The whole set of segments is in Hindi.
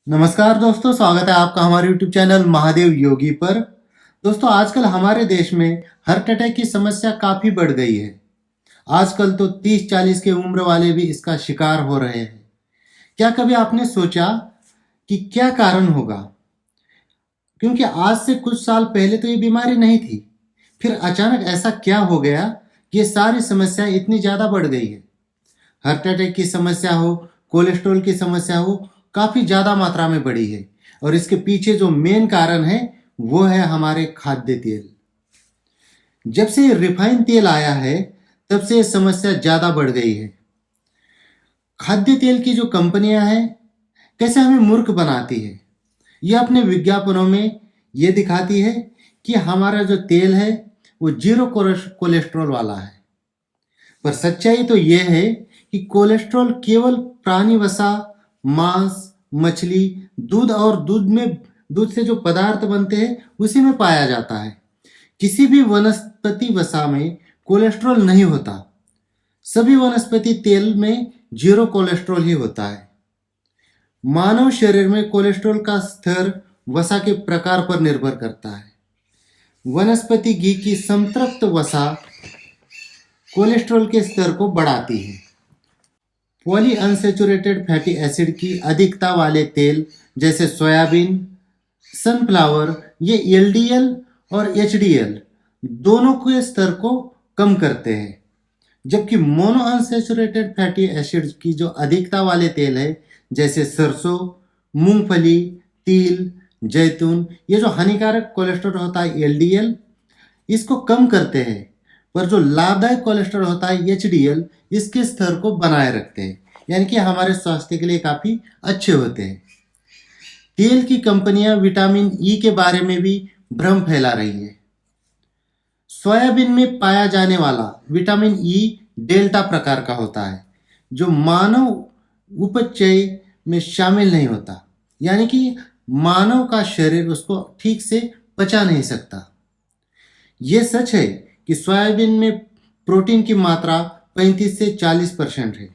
नमस्कार दोस्तों, स्वागत है आपका हमारे YouTube चैनल महादेव योगी पर। दोस्तों, आजकल हमारे देश में हार्ट अटैक की समस्या काफ़ी बढ़ गई है। आजकल तो 30-40 की उम्र वाले भी इसका शिकार हो रहे हैं। क्या कभी आपने सोचा कि क्या कारण होगा? क्योंकि आज से कुछ साल पहले तो ये बीमारी नहीं थी। फिर अचानक ऐसा क्या हो गया कि ये सारी समस्याएं इतनी ज़्यादा बढ़ गई है? हार्ट अटैक की समस्या हो, कोलेस्ट्रॉल की समस्या हो, काफ़ी ज़्यादा मात्रा में बढ़ी है। और इसके पीछे जो मेन कारण है वो है हमारे खाद्य तेल। जब से रिफाइन तेल आया है तब से ये समस्या ज़्यादा बढ़ गई है। खाद्य तेल की जो कंपनियां हैं कैसे हमें मूर्ख बनाती है। ये अपने विज्ञापनों में ये दिखाती है कि हमारा जो तेल है वो जीरो कोलेस्ट्रॉल वाला है। पर सच्चाई तो यह है कि कोलेस्ट्रॉल केवल प्राणी वसा, मांस, मछली, दूध और दूध से जो पदार्थ बनते हैं उसी में पाया जाता है। किसी भी वनस्पति वसा में कोलेस्ट्रॉल नहीं होता। सभी वनस्पति तेल में जीरो कोलेस्ट्रॉल ही होता है। मानव शरीर में कोलेस्ट्रॉल का स्तर वसा के प्रकार पर निर्भर करता है। वनस्पति घी की संतृप्त वसा कोलेस्ट्रॉल के स्तर को बढ़ाती है। पॉली अनसैचुरेटेड फैटी एसिड की अधिकता वाले तेल जैसे सोयाबीन, सनफ्लावर, ये एलडीएल और एचडीएल दोनों के स्तर को कम करते हैं। जबकि मोनो अनसैचुरेटेड फैटी एसिड की जो अधिकता वाले तेल है जैसे सरसों, मूंगफली, तिल, जैतून, ये जो हानिकारक कोलेस्ट्रॉल होता है एलडीएल, इसको कम करते हैं। पर जो लाभदायक कोलेस्ट्रॉल होता है एचडीएल, इसके स्तर को बनाए रखते हैं, यानी कि हमारे स्वास्थ्य के लिए काफ़ी अच्छे होते हैं। तेल की कंपनियां विटामिन ई के बारे में भी भ्रम फैला रही है। सोयाबीन में पाया जाने वाला विटामिन ई डेल्टा प्रकार का होता है जो मानव उपचय में शामिल नहीं होता, यानी कि मानव का शरीर उसको ठीक से पचा नहीं सकता। ये सच है कि सोयाबीन में प्रोटीन की मात्रा 35 से 40% है,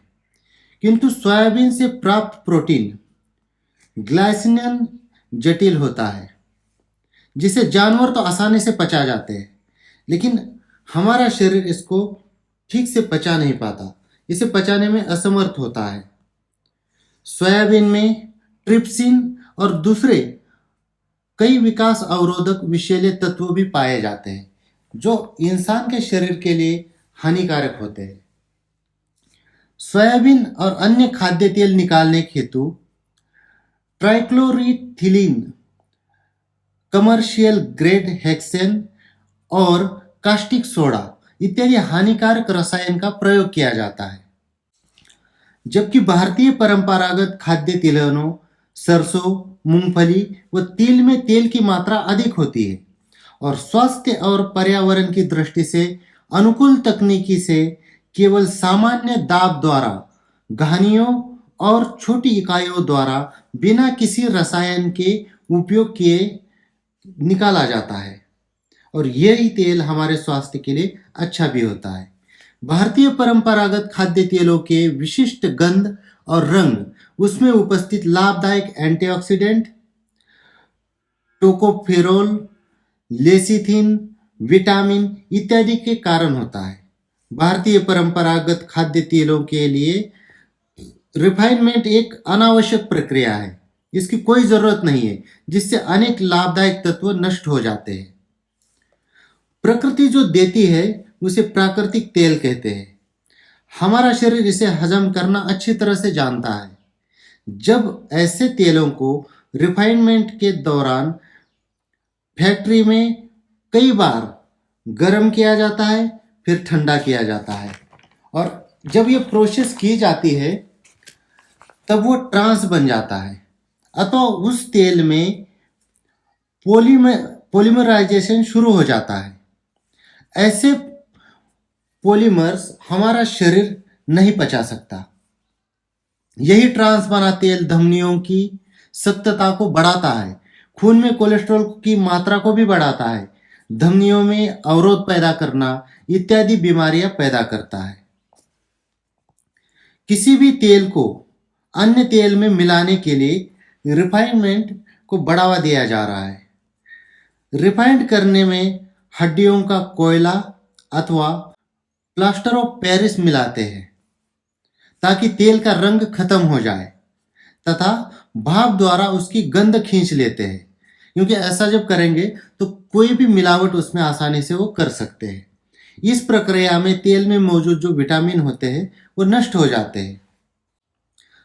किंतु सोयाबीन से प्राप्त प्रोटीन ग्लाइसिन जटिल होता है जिसे जानवर तो आसानी से पचा जाते हैं, लेकिन हमारा शरीर इसको ठीक से पचा नहीं पाता, इसे पचाने में असमर्थ होता है। सोयाबीन में ट्रिप्सिन और दूसरे कई विकास अवरोधक विषैले तत्व भी पाए जाते हैं जो इंसान के शरीर के लिए हानिकारक होते हैं। सोयाबीन और अन्य खाद्य तेल निकालने हेतु ट्राइक्लोरिथिलीन, कमर्शियल ग्रेड हेक्सेन और कास्टिक सोडा इत्यादि हानिकारक रसायन का प्रयोग किया जाता है। जबकि भारतीय परंपरागत खाद्य तेलों सरसों, मूंगफली व तिल में तेल की मात्रा अधिक होती है और स्वास्थ्य और पर्यावरण की दृष्टि से अनुकूल तकनीकी से केवल सामान्य दाब द्वारा, घानियों और छोटी इकाइयों द्वारा बिना किसी रसायन के उपयोग किए निकाला जाता है और यही तेल हमारे स्वास्थ्य के लिए अच्छा भी होता है। भारतीय परंपरागत खाद्य तेलों के विशिष्ट गंध और रंग, उसमें उपस्थित लाभदायक एंटीऑक्सीडेंट, टोकोफेरोल, लेसिथिन, विटामिन इत्यादि के कारण होता है। भारतीय परंपरागत खाद्य तेलों के लिए रिफाइनमेंट एक अनावश्यक प्रक्रिया है, इसकी कोई ज़रूरत नहीं है, जिससे अनेक लाभदायक तत्व नष्ट हो जाते हैं। प्रकृति जो देती है उसे प्राकृतिक तेल कहते हैं। हमारा शरीर इसे हजम करना अच्छी तरह से जानता है। जब ऐसे तेलों को रिफाइनमेंट के दौरान फैक्ट्री में कई बार गर्म किया जाता है, फिर ठंडा किया जाता है और जब ये प्रोसेस की जाती है तब वो ट्रांस बन जाता है, अतः उस तेल में पॉलीमराइजेशन शुरू हो जाता है। ऐसे पॉलीमर्स हमारा शरीर नहीं पचा सकता। यही ट्रांस बना तेल धमनियों की सख्तता को बढ़ाता है, खून में कोलेस्ट्रॉल की मात्रा को भी बढ़ाता है, धमनियों में अवरोध पैदा करना इत्यादि बीमारियां पैदा करता है। किसी भी तेल को अन्य तेल में मिलाने के लिए रिफाइनमेंट को बढ़ावा दिया जा रहा है। रिफाइंड करने में हड्डियों का कोयला अथवा प्लास्टर ऑफ पेरिस मिलाते हैं ताकि तेल का रंग खत्म हो जाए तथा भाप द्वारा उसकी गंध खींच लेते हैं, क्योंकि ऐसा जब करेंगे तो कोई भी मिलावट उसमें आसानी से वो कर सकते हैं। इस प्रक्रिया में तेल में मौजूद जो विटामिन होते हैं वो नष्ट हो जाते हैं।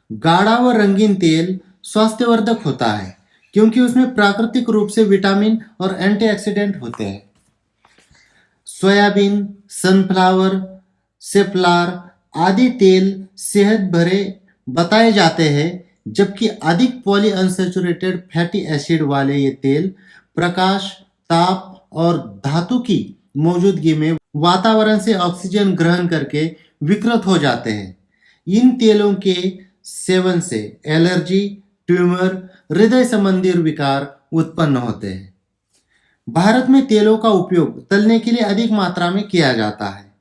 गाढ़ा व रंगीन तेल स्वास्थ्यवर्धक होता है क्योंकि उसमें प्राकृतिक रूप से विटामिन और एंटीऑक्सीडेंट होते हैं। सोयाबीन, सनफ्लावर, सेफ्लॉर आदि तेल सेहत भरे बताए जाते हैं, जबकि अधिक पॉली अनसैचुरेटेड फैटी एसिड वाले ये तेल प्रकाश, ताप और धातु की मौजूदगी में वातावरण से ऑक्सीजन ग्रहण करके विकृत हो जाते हैं। इन तेलों के सेवन से एलर्जी, ट्यूमर, हृदय संबंधी विकार उत्पन्न होते हैं। भारत में तेलों का उपयोग तलने के लिए अधिक मात्रा में किया जाता है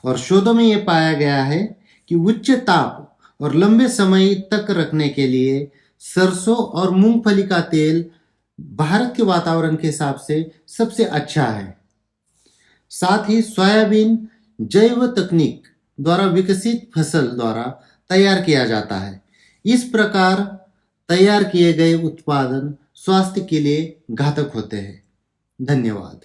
और शोधों में यह पाया गया है कि उच्च ताप और लंबे समय तक रखने के लिए सरसों और मूंगफली का तेल भारत के वातावरण के हिसाब से सबसे अच्छा है। साथ ही सोयाबीन जैव तकनीक द्वारा विकसित फसल द्वारा तैयार किया जाता है। इस प्रकार तैयार किए गए उत्पादन स्वास्थ्य के लिए घातक होते हैं। धन्यवाद।